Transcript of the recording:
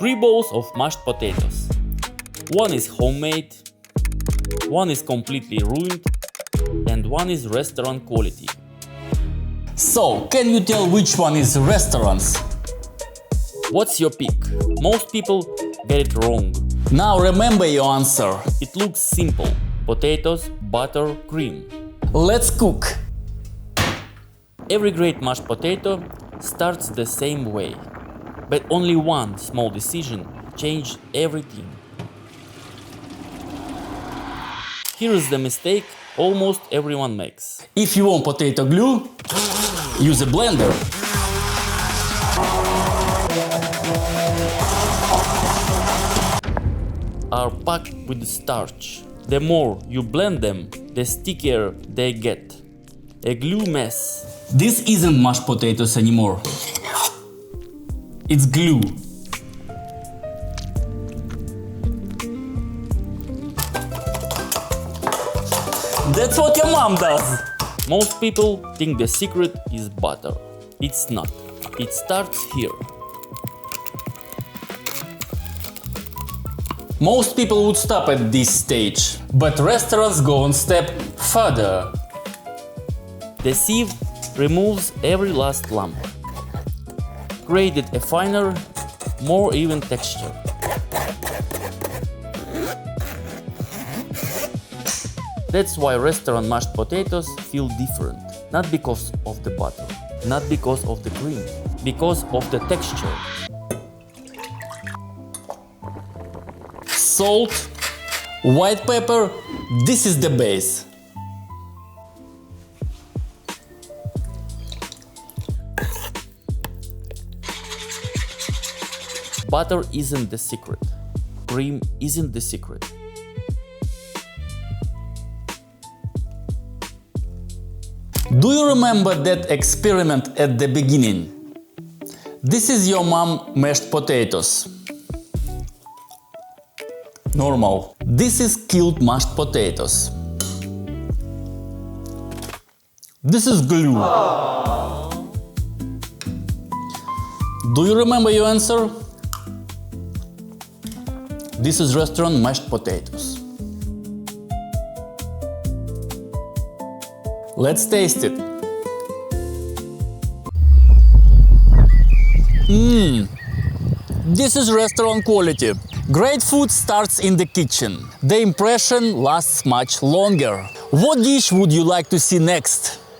3 bowls of mashed potatoes. One is homemade, one is completely ruined, and one is restaurant quality. So, can you tell which one is restaurants? What's your pick? Most people get it wrong. Now remember your answer. It looks simple. Potatoes, butter, cream. Let's cook. Every great mashed potato starts the same way. But only one small decision changed everything. Here is the mistake almost everyone makes. If you want potato glue, use a blender. Are packed with starch. The more you blend them, the stickier they get. A glue mess. This isn't mashed potatoes anymore. It's glue. That's what your mom does. Most people think the secret is butter. It's not. It starts here. Most people would stop at this stage, but restaurants go one step further. The sieve removes every last lump, created a finer, more even texture. That's why restaurant mashed potatoes feel different, not because of the butter, not because of the cream, because of the texture. Salt, white pepper, this is the base. Butter isn't the secret. Cream isn't the secret. Do you remember that experiment at the beginning? This is your mom mashed potatoes. Normal. This is killed mashed potatoes. This is glue. Do you remember your answer? This is restaurant mashed potatoes. Let's taste it. This is restaurant quality. Great food starts in the kitchen. The impression lasts much longer. What dish would you like to see next?